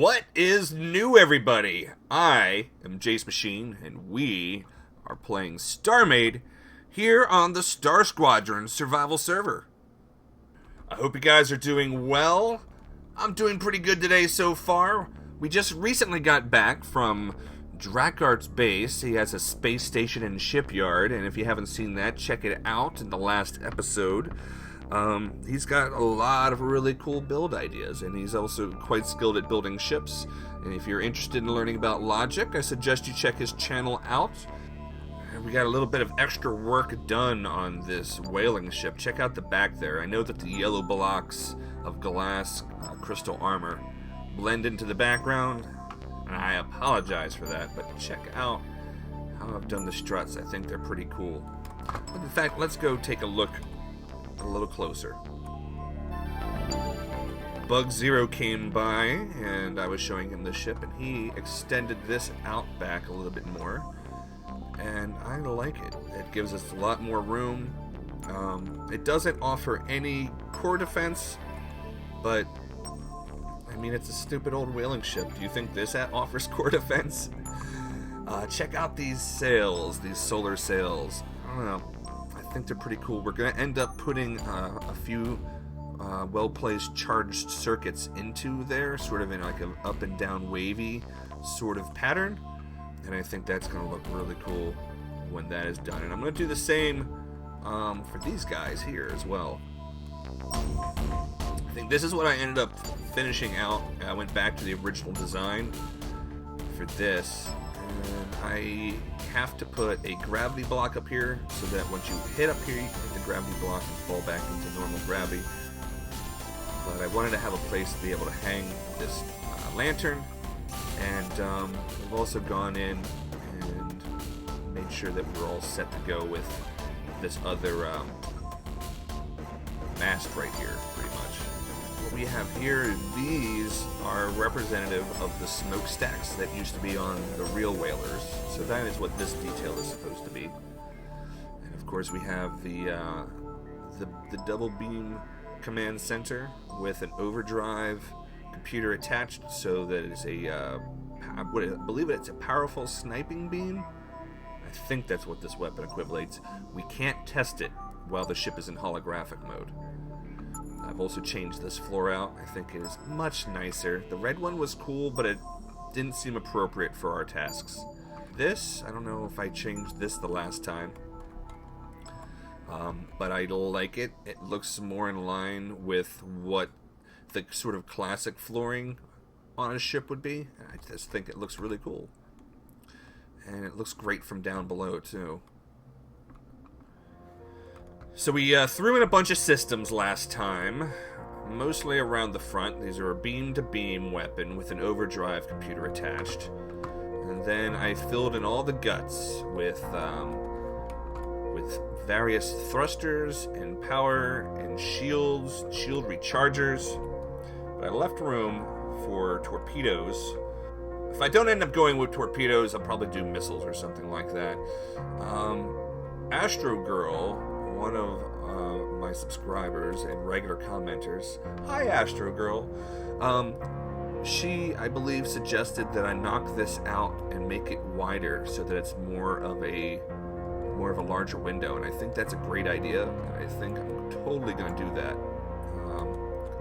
What is new, everybody? I am Jace Machine, and we are playing StarMade here on the Star Squadron survival server. I hope you guys are doing well. I'm doing pretty good today so far. We just recently got back from Drakart's base. He has a space station in Shipyard, and if you haven't seen that, check it out in the last episode. He's got a lot of really cool build ideas, and he's also quite skilled at building ships. And if you're interested in learning about logic, I suggest you check his channel out. We got a little bit of extra work done on this whaling ship. Check out the back there. I know that the yellow blocks of glass crystal armor blend into the background, and I apologize for that, but check out how I've done the struts. I think they're pretty cool. But in fact, let's go take a look a little closer. Bug Zero came by, and I was showing him the ship, and he extended this out back a little bit more, and I like it. It gives us a lot more room. It doesn't offer any core defense, but I mean, it's a stupid old whaling ship. Do you think this offers core defense? Check out these sails, these solar sails. I don't know. I think they're pretty cool. We're going to end up putting a few well-placed charged circuits into there, sort of in like an up and down wavy sort of pattern. And I think that's going to look really cool when that is done. And I'm going to do the same for these guys here as well. I think this is what I ended up finishing out. I went back to the original design for this. And I have to put a gravity block up here so that once you hit up here, you can hit the gravity block and fall back into normal gravity. But I wanted to have a place to be able to hang this lantern. And we've also gone in and made sure that we're all set to go with this other mast right here, pretty much. What we have here, these are representative of the smokestacks that used to be on the real whalers. So that is what this detail is supposed to be. And of course we have the double beam command center with an overdrive computer attached, so that it's I believe it's a powerful sniping beam. I think that's what this weapon equivalates. We can't test it while the ship is in holographic mode. I've also changed this floor out. I think it is much nicer. The red one was cool, but it didn't seem appropriate for our tasks. This, I don't know if I changed this the last time, but I like it. It looks more in line with what the sort of classic flooring on a ship would be. I just think it looks really cool. And it looks great from down below, too. So we threw in a bunch of systems last time, mostly around the front. These are a beam-to-beam weapon with an overdrive computer attached. And then I filled in all the guts with various thrusters and power and shields, shield rechargers. But I left room for torpedoes. If I don't end up going with torpedoes, I'll probably do missiles or something like that. Astro Girl, one of my subscribers and regular commenters, hi Astro Girl, she, I believe, suggested that I knock this out and make it wider so that it's more of a larger window, and I think that's a great idea. I think I'm totally going to do that.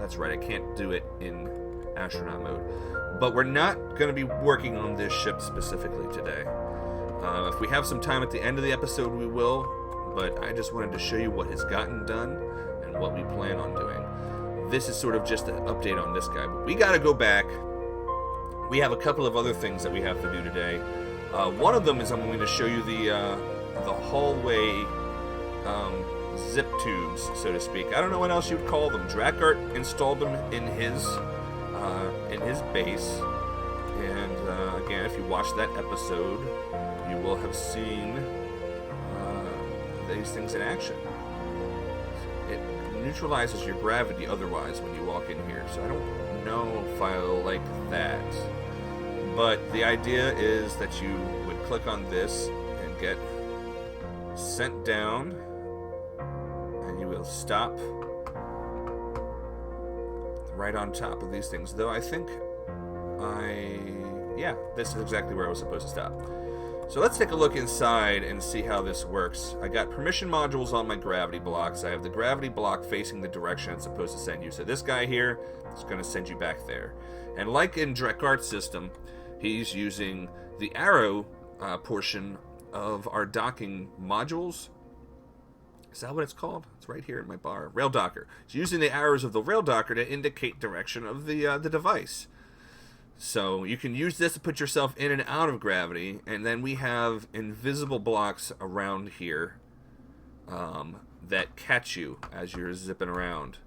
That's right, I can't do it in astronaut mode, but we're not going to be working on this ship specifically today. If we have some time at the end of the episode, we will, but I just wanted to show you what has gotten done and what we plan on doing. This is sort of just an update on this guy, but we got to go back. We have a couple of other things that we have to do today. One of them is I'm going to show you the hallway zip tubes, so to speak. I don't know what else you'd call them. Drakart installed them in his base, and again, if you watch that episode, you will have seen these things in action. It neutralizes your gravity otherwise when you walk in here, so I don't know if I like that. But the idea is that you would click on this and get sent down, and you will stop right on top of these things. Though I think Yeah, this is exactly where I was supposed to stop. So let's take a look inside and see how this works. I got permission modules on my gravity blocks. I have the gravity block facing the direction it's supposed to send you. So this guy here is going to send you back there. And like in Dracart's system, he's using the arrow portion of our docking modules. Is that what it's called? It's right here in my bar. Rail docker. It's using the arrows of the rail docker to indicate direction of the device. So you can use this to put yourself in and out of gravity, and then we have invisible blocks around here that catch you as you're zipping around.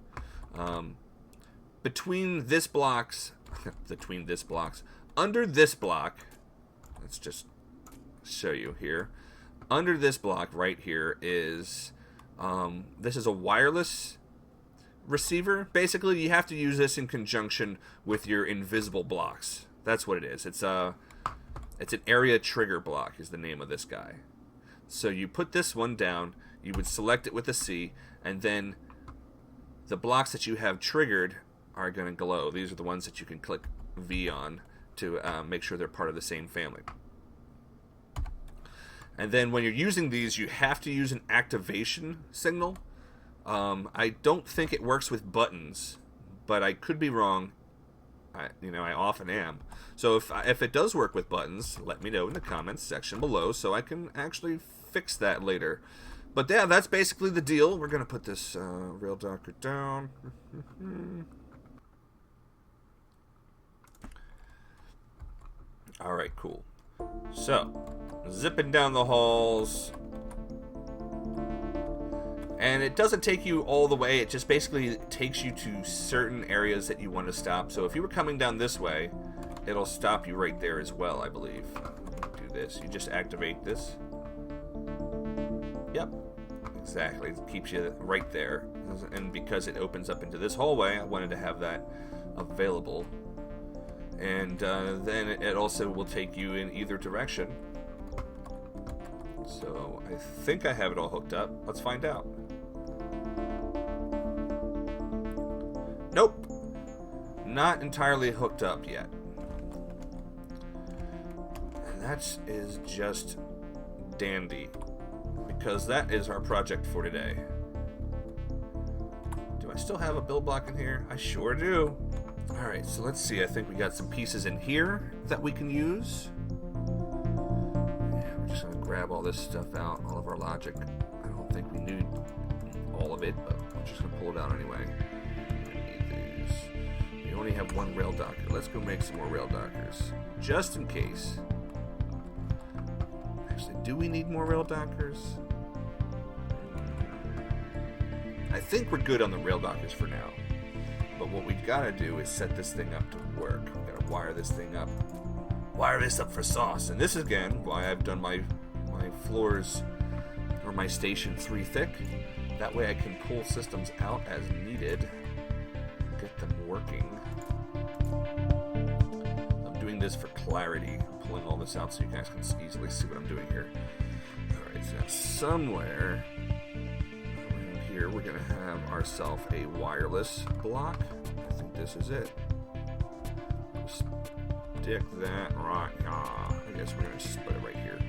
Between this blocks, under this block, let's just show you here. Under this block right here is, this is a wireless receiver. Basically, you have to use this in conjunction with your invisible blocks. That's what it is. It's an area trigger block is the name of this guy. So you put this one down, you would select it with a C, and then the blocks that you have triggered are going to glow. These are the ones that you can click V on to make sure they're part of the same family. And then when you're using these, you have to use an activation signal. I don't think it works with buttons, but I could be wrong. I often am. So if it does work with buttons, let me know in the comments section below so I can actually fix that later. But yeah, that's basically the deal. We're going to put this rail docker down. Alright, cool. So, zipping down the halls. And it doesn't take you all the way, it just basically takes you to certain areas that you want to stop. So if you were coming down this way, it'll stop you right there as well, I believe. Do this, you just activate this. Yep, exactly, it keeps you right there. And because it opens up into this hallway, I wanted to have that available. And then it also will take you in either direction. So I think I have it all hooked up. Let's find out. Nope. Not entirely hooked up yet. And that is just dandy. Because that is our project for today. Do I still have a build block in here? I sure do. Alright, so let's see. I think we got some pieces in here that we can use. We're just going to grab all this stuff out, all of our logic. I don't think we need all of it, but I'm just going to pull it out anyway. We only have one rail docker. Let's go make some more rail dockers, just in case. Actually, do we need more rail dockers? I think we're good on the rail dockers for now. But what we've got to do is set this thing up to work. We've got to wire this thing up. Wire this up for sauce. And this is, again, why I've done my floors, or my station 3 thick. That way I can pull systems out as needed. Get them working. I'm doing this for clarity. I'm pulling all this out so you guys can easily see what I'm doing here. Alright, so somewhere around here we're going to have ourselves a wireless block. I think this is it. Stick that right. I guess we're going to just put it right here.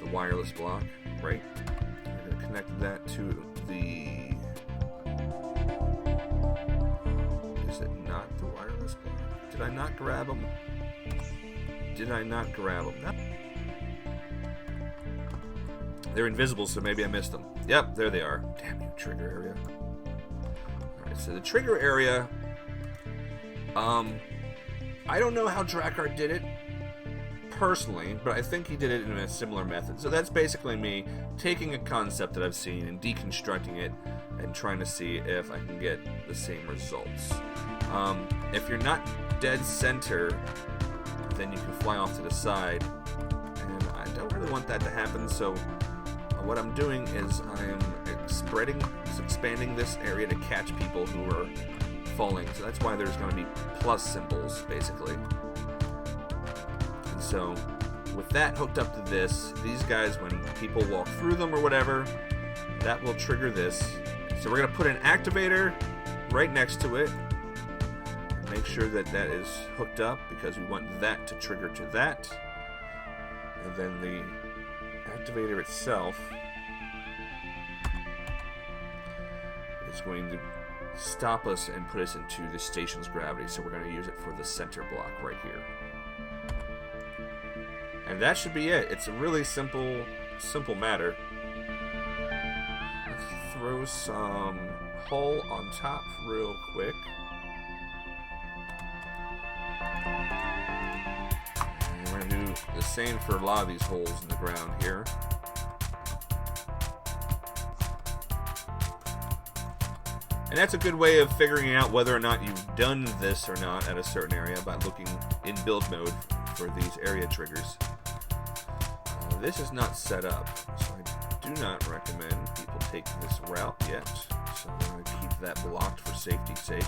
The wireless block, right? We're going to connect that to the... Is it not the wireless block? Did I not grab them? Did I not grab them? No. They're invisible, so maybe I missed them. Yep, there they are. Damn you, trigger area. Alright, so the trigger area... I don't know how Drakkar did it personally, but I think he did it in a similar method. So that's basically me taking a concept that I've seen and deconstructing it and trying to see if I can get the same results. If you're not dead center, then you can fly off to the side, and I don't really want that to happen, so what I'm doing is I'm expanding this area to catch people who are falling, so that's why there's going to be plus symbols, basically. And so, with that hooked up to this, these guys, when people walk through them or whatever, that will trigger this. So we're going to put an activator right next to it. Make sure that that is hooked up because we want that to trigger to that. And then the activator itself is going to stop us and put us into the station's gravity. So we're going to use it for the center block right here. And that should be it. It's a really simple matter. Let's throw some hull on top real quick. And we're going to do the same for a lot of these holes in the ground here. And that's a good way of figuring out whether or not you've done this or not at a certain area by looking in build mode for these area triggers. This is not set up, so I do not recommend people take this route yet. So I'm going to keep that blocked for safety's sake.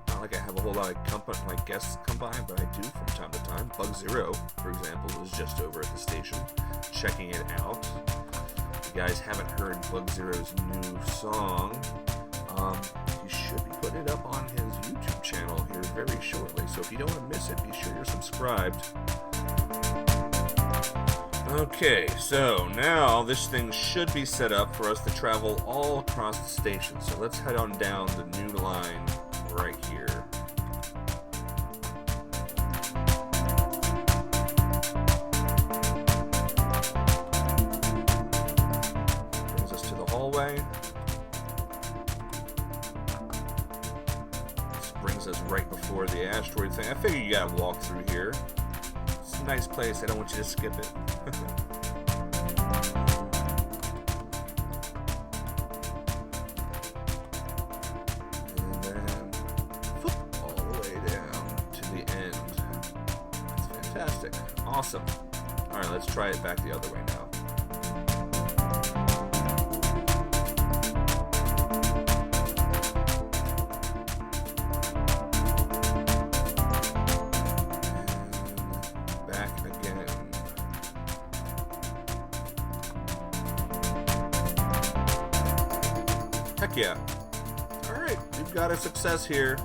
Not like I have a whole lot of guests come by, but I do from time to time. Bug Zero, for example, was just over at the station checking it out. If you guys haven't heard Bug Zero's new song, he should be putting it up on his YouTube channel here very shortly. So if you don't want to miss it, be sure you're subscribed. Okay, so now this thing should be set up for us to travel all across the station. So let's head on down the new line right here. Brings us to the hallway. This brings us right before the asteroid thing. I figure you gotta walk through here. It's a nice place. I don't want you to skip it. And then all the way down to the end. That's fantastic. Awesome. Alright, let's try it back the other way now. Heck yeah. Alright, we've got a success here.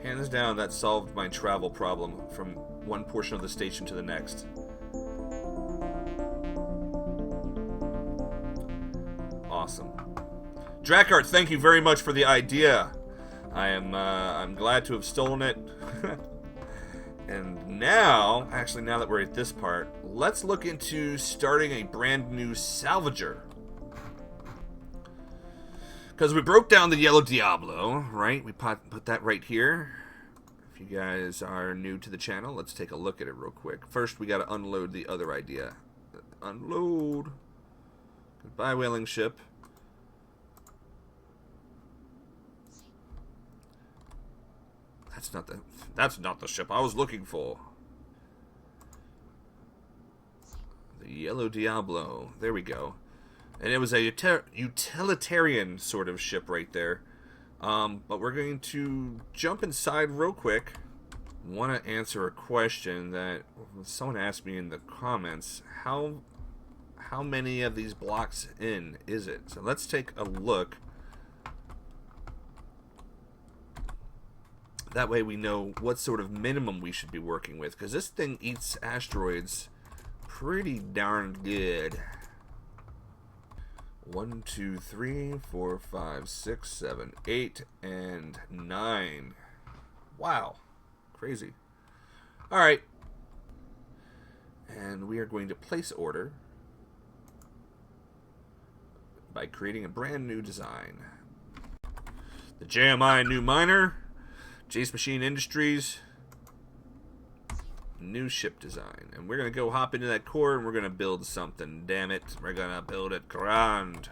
Hands down, that solved my travel problem from one portion of the station to the next. Awesome. Drakkart, thank you very much for the idea. I'm glad to have stolen it. And now, actually now that we're at this part, let's look into starting a brand new salvager. Because we broke down the Yellow Diablo, right? We put that right here. If you guys are new to the channel, let's take a look at it real quick. First, we got to unload the other idea. Unload. Goodbye, whaling ship. That's not the ship I was looking for. The Yellow Diablo. There we go. And it was a utilitarian sort of ship right there. But we're going to jump inside real quick. Want to answer a question that someone asked me in the comments. How many of these blocks in is it? So let's take a look. That way we know what sort of minimum we should be working with, because this thing eats asteroids pretty darn good. 1, 2, 3, 4, 5, 6, 7, 8, and 9. Wow. Crazy. Alright. And we are going to place order by creating a brand new design. The JMI new miner. Jace Machine Industries, new ship design. And we're going to go hop into that core and we're going to build something. Damn it. We're going to build it grand.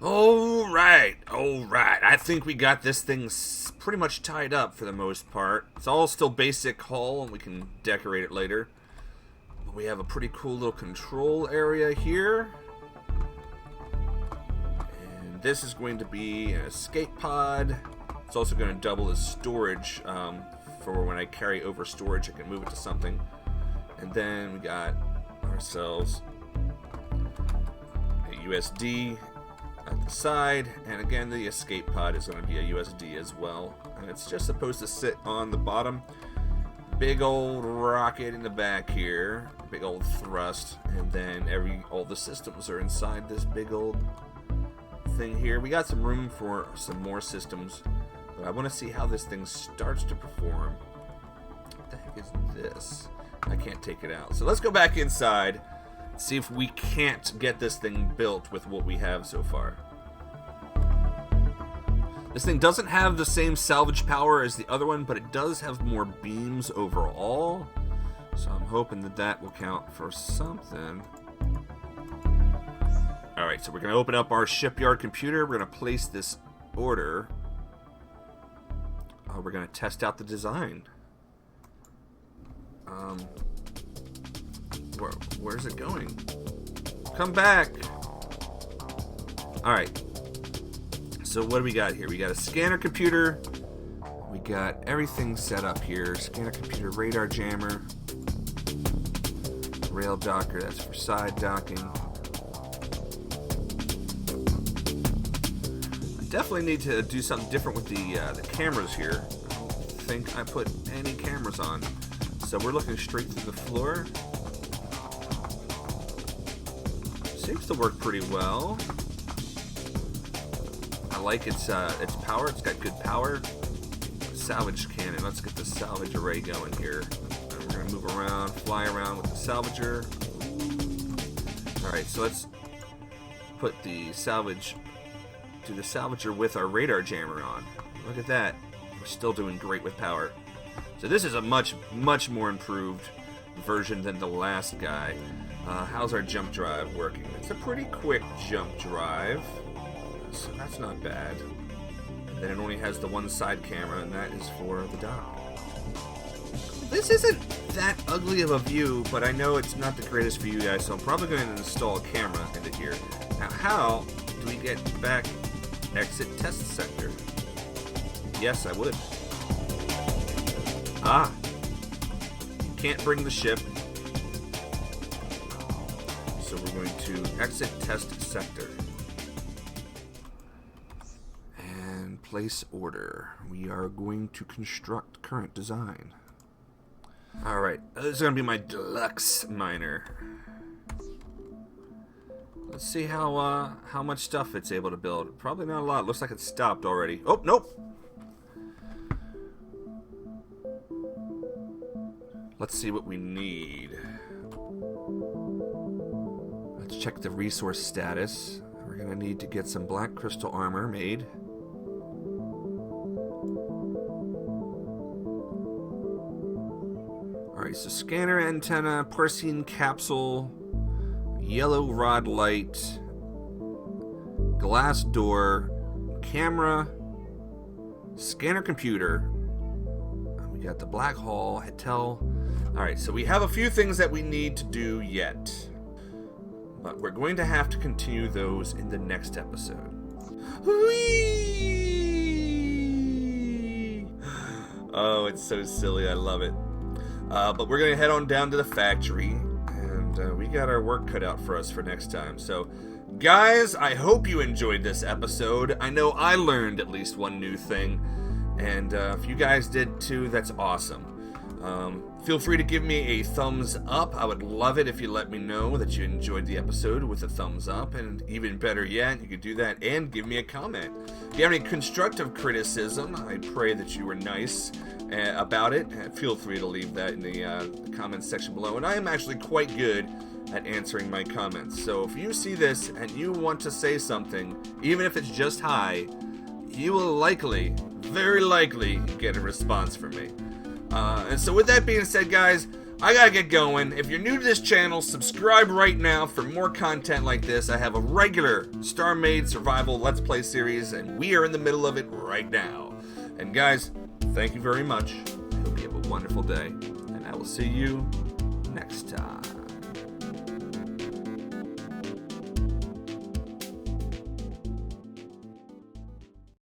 Alright. I think we got this thing pretty much tied up for the most part. It's all still basic hull, and we can decorate it later. We have a pretty cool little control area here. And this is going to be an escape pod. It's also going to double as storage for when I carry over storage, I can move it to something. And then we got ourselves a USD at the side, and again the escape pod is going to be a USD as well, and it's just supposed to sit on the bottom. Big old rocket in the back here, big old thrust, and then all the systems are inside this big old thing here. We got some room for some more systems, but I want to see how this thing starts to perform. What the heck is this? I can't take it out, so let's go back inside. See if we can't get this thing built with what we have so far. This thing doesn't have the same salvage power as the other one, but it does have more beams overall. So I'm hoping that that will count for something. Alright, so we're going to open up our shipyard computer. We're going to place this order. We're going to test out the design. Where's it going? Come back! Alright. So what do we got here? We got a scanner computer. We got everything set up here. Scanner computer, radar jammer. Rail docker, that's for side docking. I definitely need to do something different with the cameras here. I don't think I put any cameras on. So we're looking straight through the floor. Seems to work pretty well. I like its power. It's got good power. Salvage cannon. Let's get the salvage array going here. And we're gonna move around, fly around with the salvager. All right, so let's put the salvage to the salvager with our radar jammer on. Look at that. We're still doing great with power. So this is a much more improved version than the last guy. How's our jump drive working? It's a pretty quick jump drive, so that's not bad. And then it only has the one side camera, and that is for the dock. This isn't that ugly of a view, but I know it's not the greatest for you guys, so I'm probably going to install a camera into here. Now, how do we get back exit test sector? Yes, I would. Ah, can't bring the ship. So we're going to exit test sector. And place order. We are going to construct current design. Alright, this is going to be my deluxe miner. Let's see how much stuff it's able to build. Probably not a lot. Looks like it stopped already. Oh, nope. Let's see what we need. Let's check the resource status. We're going to need to get some black crystal armor made. Alright, so scanner antenna, porcine capsule, yellow rod light, glass door, camera, scanner computer. We got the black hole, Hitel. Alright, so we have a few things that we need to do yet. But we're going to have to continue those in the next episode. Whee! Oh, it's so silly. I love it. But we're going to head on down to the factory. And we got our work cut out for us for next time. So, guys, I hope you enjoyed this episode. I know I learned at least one new thing. And if you guys did too, that's awesome. Feel free to give me a thumbs up. I would love it if you let me know that you enjoyed the episode with a thumbs up. And even better yet, you could do that and give me a comment. If you have any constructive criticism, I pray that you were nice about it. Feel free to leave that in the comments section below. And I am actually quite good at answering my comments. So if you see this and you want to say something, even if it's just hi, you will likely, very likely, get a response from me. And so with that being said, guys, I gotta get going. If you're new to this channel, subscribe right now for more content like this. I have a regular StarMade Survival Let's Play series, and we are in the middle of it right now. And guys, thank you very much. I hope you have a wonderful day, and I will see you next time.